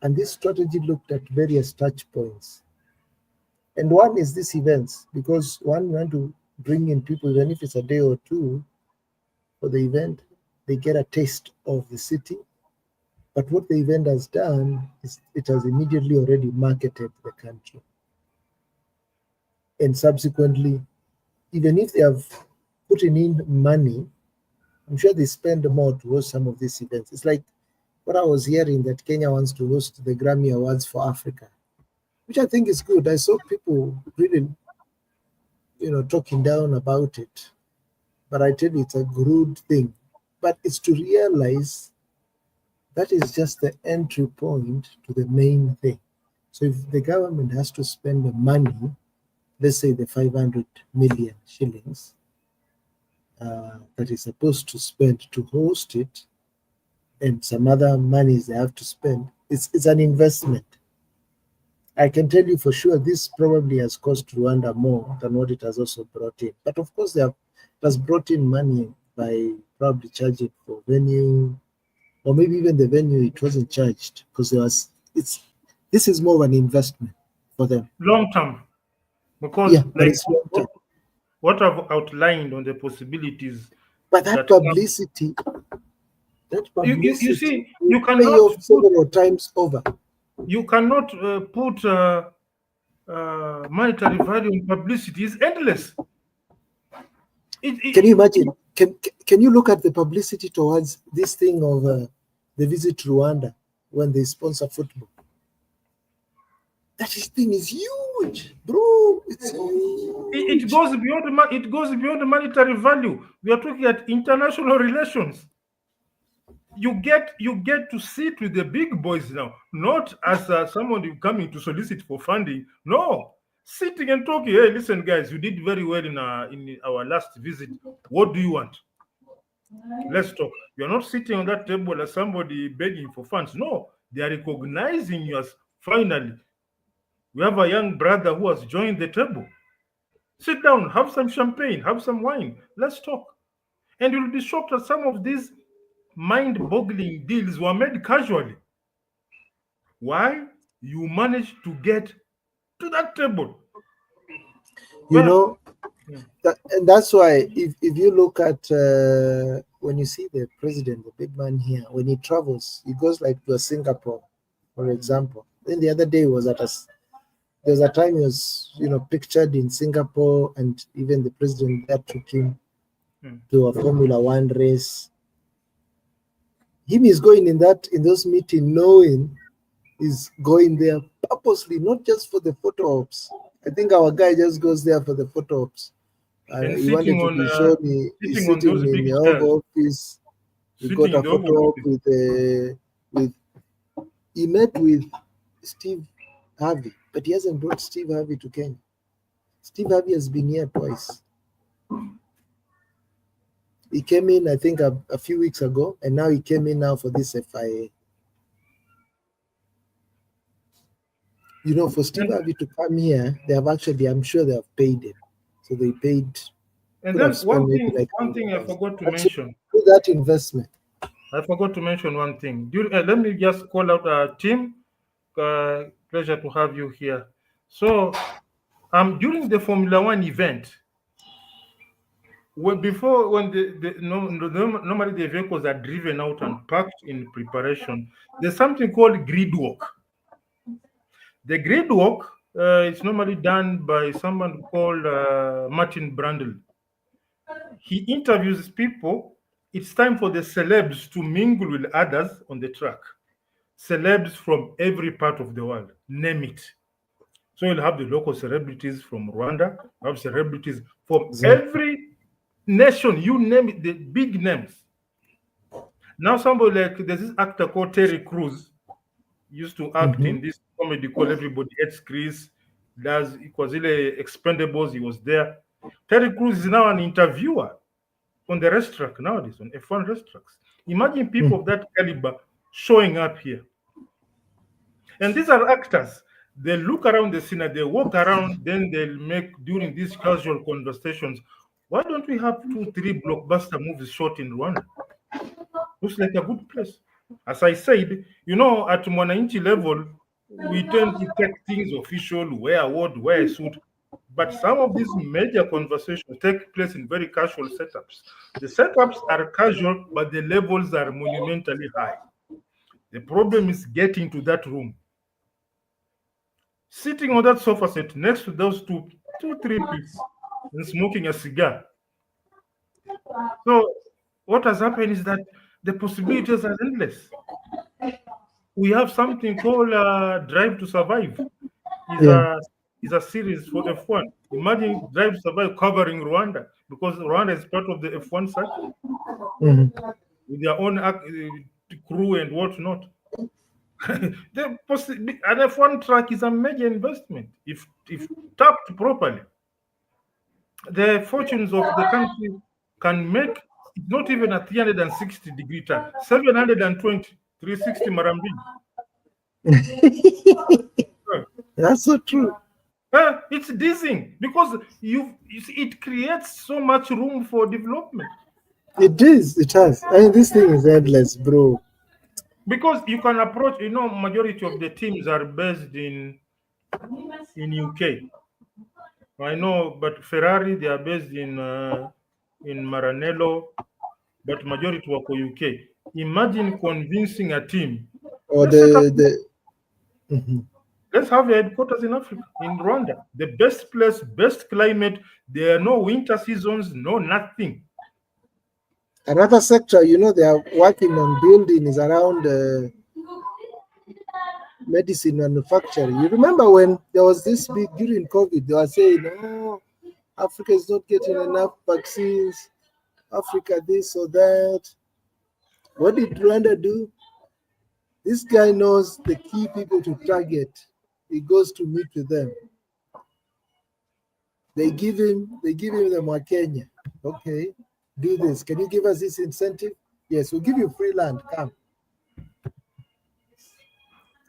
S2: and this strategy looked at various touch points. And one is these events, because one, you want to bring in people, even if it's a day or two for the event, they get a taste of the city. But what the event has done is it has immediately already marketed the country. And subsequently, even if they have put in money, I'm sure they spend more to host some of these events. It's like what I was hearing, that Kenya wants to host the Grammy Awards for Africa, which I think is good. I saw people really, talking down about it. But I tell you, it's a good thing. But it's to realize that is just the entry point to the main thing. So if the government has to spend the money, let's say the 500 million shillings that is supposed to spend to host it, and some other monies they have to spend, it's an investment. I can tell you for sure this probably has cost Rwanda more than what it has also brought in. But of course, it has brought in money by probably charging for venue, or maybe even the venue it wasn't charged, because this is more of an investment for them.
S1: Long term. Because
S2: yeah, but it's long term.
S1: What I've outlined on the possibilities.
S2: But that publicity,
S1: you see, you
S2: pay
S1: cannot
S2: off several times over.
S1: You cannot put monetary value in publicity. It's endless.
S2: Can you imagine? Can you look at the publicity towards this thing of the Visit Rwanda when they sponsor football? That thing is huge, bro. It's huge.
S1: It goes beyond the monetary value. We are talking at international relations. You get to sit with the big boys now, not as someone coming to solicit for funding. No, sitting and talking. Hey, listen, guys, you did very well in our last visit. What do you want? Let's talk. You're not sitting on that table as somebody begging for funds. No, they are recognizing you as finally. We have a young brother who has joined the table. Sit down, have some champagne, have some wine. Let's talk. And you'll be shocked that some of these mind-boggling deals were made casually. Why? You managed to get to that table.
S2: And that's why if you look at when you see the president, the big man here, when he travels, he goes like to Singapore, for example. Then the other day was there's a time he was pictured in Singapore, and even the president there took him to a Formula One race. Him is going in those meetings knowing he's going there purposely, not just for the photo ops. I think our guy just goes there for the photo ops. He wanted to be shown he's sitting in the Oval Office. He got a photo op with he met with Steve Harvey. but he hasn't brought Steve Harvey to Kenya. Steve Harvey has been here twice. He came in, I think, a few weeks ago, and now he came in now for this FIA. You know, for Steve Harvey to come here, they have actually, I'm sure they have paid him. So they paid.
S1: And
S2: could
S1: then
S2: have spent maybe like
S1: one thing I forgot to
S2: Actually,
S1: mention.
S2: do that investment.
S1: I forgot to mention one thing. Let me just call out our team. Pleasure to have you here. So, during the Formula One event, normally the vehicles are driven out and parked in preparation, there's something called grid walk. The grid walk is normally done by someone called Martin Brundle. He interviews people. It's time for the celebs to mingle with others on the track. Celebs from every part of the world, name it. So you'll have the local celebrities from Rwanda, you have celebrities from every nation, you name it, the big names. Now somebody like, there's this actor called Terry Crews, used to act in this comedy called Everybody Hates Chris. It was really Expendables, he was there. Terry Crews is now an interviewer on the racetrack nowadays, on F1 racetracks. Imagine people of that caliber showing up here. And these are actors. They look around the scene, they walk around, then they'll make, during these casual conversations, why don't we have 2-3 blockbuster movies shot in Rwanda? Looks like a good place. As I said, you know, at Mwananchi level, we tend to take things official, wear a word, wear a suit. But some of these major conversations take place in very casual setups. The setups are casual, but the levels are monumentally high. The problem is getting to that room. Sitting on that sofa set next to those two, three people and smoking a cigar. So what has happened is that the possibilities are endless. We have something called Drive to Survive. Is a series for F1. Imagine Drive to Survive covering Rwanda, because Rwanda is part of the F1 circuit with their own crew and whatnot. An F1 track is a major investment if tapped properly. The fortunes of the country can make not even a 360-degree turn, 720, 360 Marambi.
S2: That's so true.
S1: It's dizzying because it creates so much room for development.
S2: It is. It has. I mean, this thing is endless, bro.
S1: Because you can approach, majority of the teams are based in UK. I know, but Ferrari, they are based in Maranello, but majority work for UK. Imagine convincing a team.
S2: Or
S1: Let's have a headquarters in Africa, in Rwanda. The best place, best climate. There are no winter seasons, no nothing.
S2: Another sector, they are working on building is around medicine manufacturing. You remember when there was this big, during COVID, they were saying, oh, Africa is not getting enough vaccines, Africa this or that. What did Rwanda do? This guy knows the key people to target. He goes to meet with them. They give him the Mwakenya. Okay, do this. Can you give us this incentive? Yes, we'll give you free land. Come.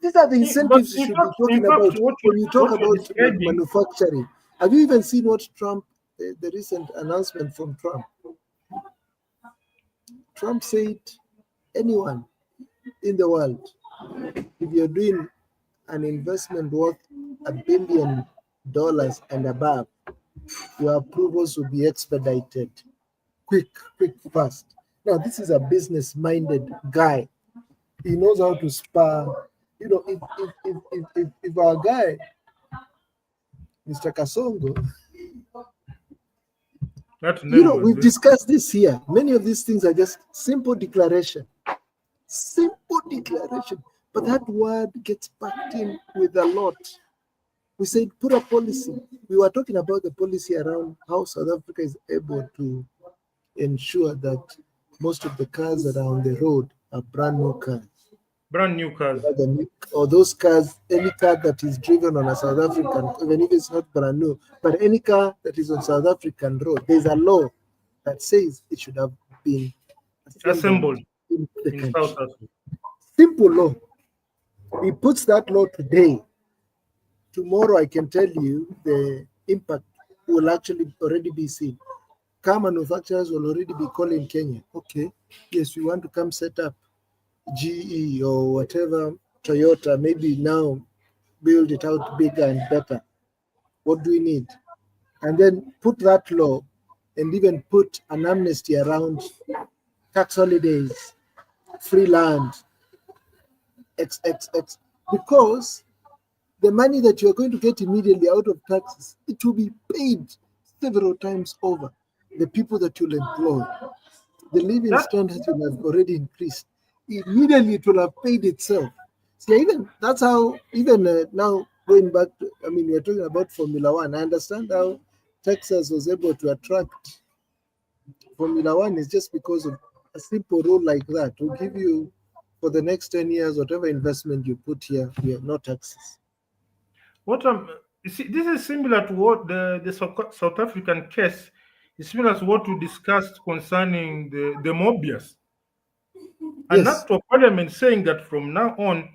S2: These are the incentives you should be talking about when you talk about manufacturing. Have you even seen what Trump, the recent announcement from Trump? Trump said, anyone in the world, if you're doing an investment worth $1 billion and above, your approvals will be expedited. Quick, fast. Now, this is a business-minded guy. He knows how to spar. If our guy, Mr. Kasongo, we've discussed this here. Many of these things are just simple declaration. But that word gets packed in with a lot. We said, put a policy. We were talking about the policy around how South Africa is able to ensure that most of the cars that are on the road are brand new cars.
S1: Brand new cars.
S2: Or those cars, any car that is driven on a South African, even if it's not brand new, but any car that is on South African road, there's a law that says it should have been
S1: Assembled
S2: in the
S1: in
S2: country.
S1: South Africa.
S2: Simple law. He puts that law today. Tomorrow, I can tell you the impact will actually already be seen. Car manufacturers will already be calling Kenya. Okay, yes, we want to come set up GE or whatever, Toyota, maybe now build it out bigger and better. What do we need? And then put that law and even put an amnesty around tax holidays, free land, because the money that you're going to get immediately out of taxes, it will be paid several times over. The people that you'll employ, the living standards will have already increased. Immediately it will have paid itself. See, even that's how, even now going back to, I mean, we're talking about Formula One. I understand how Texas was able to attract Formula One is just because of a simple rule like that. Will give you, for the next 10 years, whatever investment you put here, we have no taxes.
S1: What you see, this is similar to what the South African case is similar to what we discussed concerning the Mobius. An
S2: Yes.
S1: act of parliament saying that from now on,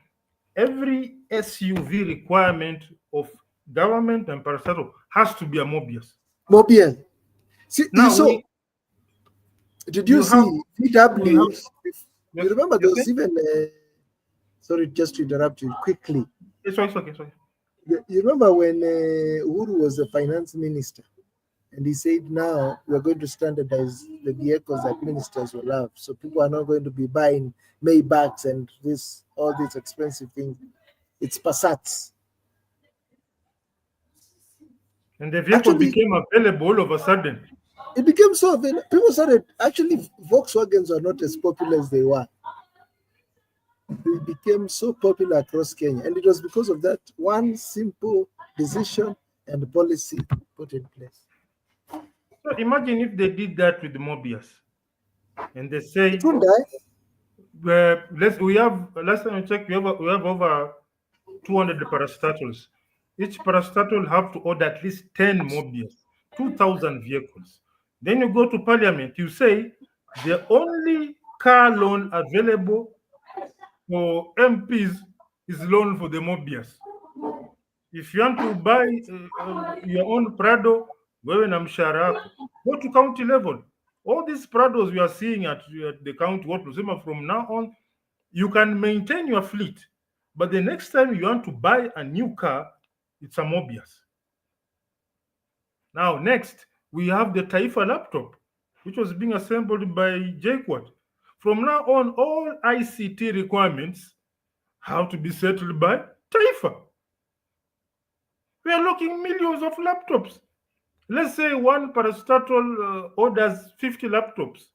S1: every SUV requirement of government and parastatal has to be a Mobius.
S2: Mobius. See,
S1: Now
S2: so did you see VW? You remember there was even sorry, just to interrupt you quickly.
S1: It's okay. Sorry.
S2: You remember when Uhuru was the finance minister, and he said, now we're going to standardize the vehicles that ministers will have, so people are not going to be buying Maybachs and all these expensive things. It's Passats.
S1: And the vehicle became available all of a sudden.
S2: It became so available. People started, actually, Volkswagens are not as popular as they were. They became so popular across Kenya, and it was because of that one simple decision and policy put in place.
S1: So imagine if they did that with the Mobius, and they say,
S2: it won't die.
S1: Last time I checked, we have over 200 parastatals. Each parastatal have to order at least 10 Mobius, 2,000 vehicles. Then you go to Parliament, you say the only car loan available for MPs is loan for the Mobius. If you want to buy your own Prado, wewe na mshahara wako, go to county level. All these Prados we are seeing at the county, what from now on, you can maintain your fleet, but the next time you want to buy a new car, it's a Mobius. Now, next, we have the Taifa laptop, which was being assembled by JQuat. From now on, all ICT requirements have to be settled by Taifa. We are looking millions of laptops. Let's say one parastatal orders 50 laptops,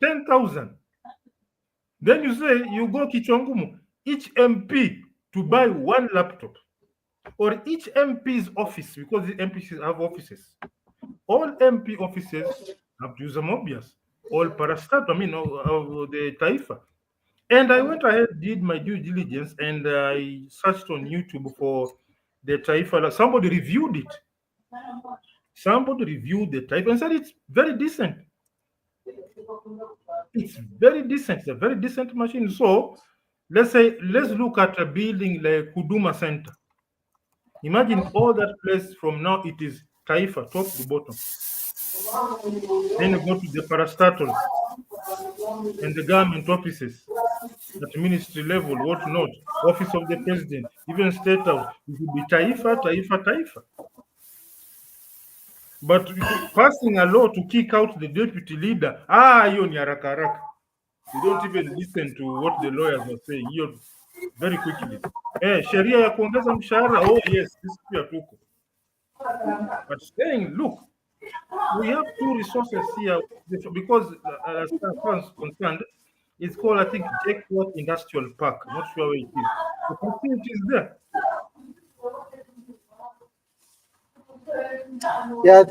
S1: 10,000. Then you say you go Kichwangumu, each MP to buy one laptop, or each MP's office, because the MPs have offices. All MP offices have to use a Mobius. All parastatal, the Taifa. And I went ahead, did my due diligence, and I searched on YouTube for the Taifa. Somebody reviewed it. Somebody reviewed the Taifa and said it's very decent. It's very decent. It's a very decent machine. So let's look at a building like Huduma Center. Imagine all that place from now, it is Taifa, top to bottom. Then you go to the parastatals and the government offices at ministry level, what not, office of the president, even state house. It will be Taifa. But passing a law to kick out the deputy leader, hiyo ni haraka haraka. You don't even listen to what the lawyers are saying. Hiyo very quickly. Sheria ya kuongeza mshahara, oh yes, this pia tuko. But saying, look, we have two resources here, because as far as concerned, it's called, I think, JQuat Industrial Park. I'm not sure where it is. The facility is there.
S2: Yeah, I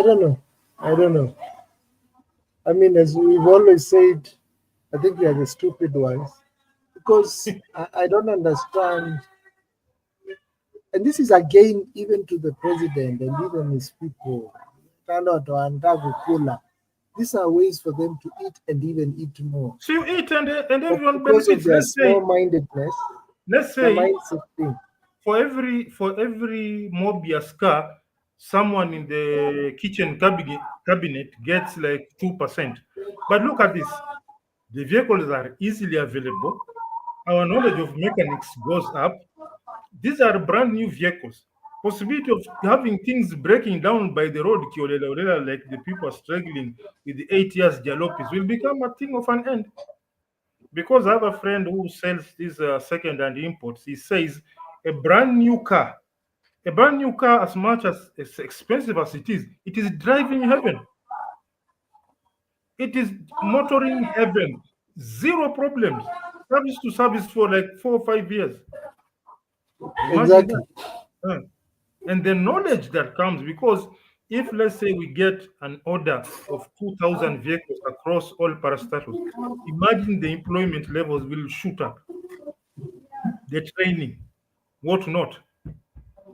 S2: don't know. I mean, as we've always said, I think we are the stupid ones. because I don't understand. And this is again even to the president and even his people. These are ways for them to eat and even eat more.
S1: So you eat and
S2: But
S1: everyone
S2: because of
S1: benefits.
S2: their small-mindedness,
S1: Let's
S2: the
S1: say
S2: mindset thing.
S1: for every Mobius car, someone in the kitchen cabinet gets like 2%. But look at this. The vehicles are easily available. Our knowledge of mechanics goes up. These are brand new vehicles. Possibility of having things breaking down by the road, like the people are struggling with the 8 years jalopies, will become a thing of an end. Because I have a friend who sells these second-hand imports. He says a brand new car, as much as expensive as it is driving heaven. It is motoring heaven. Zero problems. Service to service for like 4 or 5 years. Imagine
S2: Exactly.
S1: that. Huh. And the knowledge that comes, because if let's say we get an order of 2,000 vehicles across all parastatals, imagine the employment levels will shoot up, the training, what not.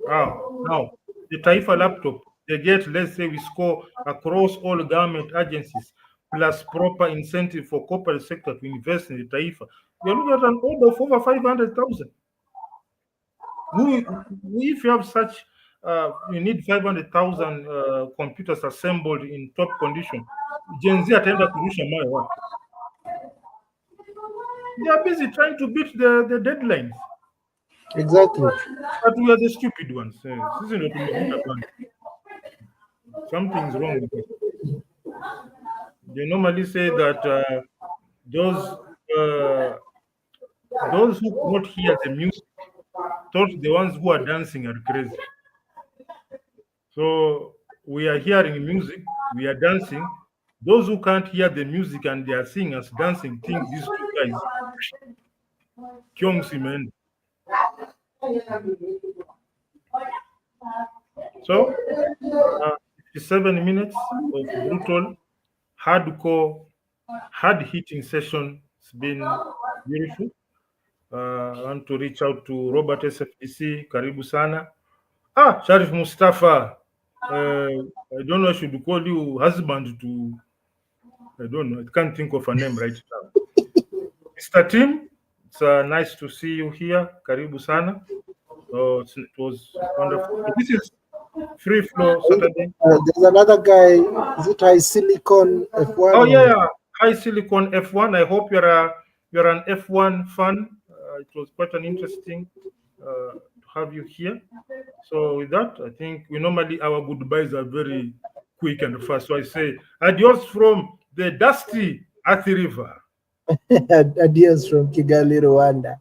S1: Now the Taifa laptop, they get, let's say we score across all government agencies, plus proper incentive for corporate sector to invest in the Taifa. We are looking at an order of over 500,000. If you have such, you need 500,000 computers assembled in top condition. Gen Z ataenda kurusha mayo wapi? They are busy trying to beat the deadlines,
S2: Exactly.
S1: but we are the stupid ones. Sisi ndio tumevuta bana. Something's wrong with us. They normally say that those uh, those who cannot hear the music thought the ones who are dancing are crazy. So we are hearing music, we are dancing. Those who can't hear the music and they are seeing us dancing think these two guys, Kyongsi man. So, 57 minutes of brutal, hardcore, hard-hitting session. It's been beautiful. I want to reach out to Robert SFDC. Karibu sana. Sharif Mustafa. I don't know. I should call you husband to. I don't know. I can't think of a name right now. Mr. Tim, it's nice to see you here. Karibu sana. It was wonderful. This is Free Flow Saturday.
S2: There's another guy. Is it High Silicon F1?
S1: Oh yeah. Hi Silicon F1. I hope you're an F1 fan. It was quite an interesting to have you here. So with that, I think we normally our goodbyes are very quick and fast. So I say adios from the dusty Athi River.
S2: Adios from Kigali, Rwanda.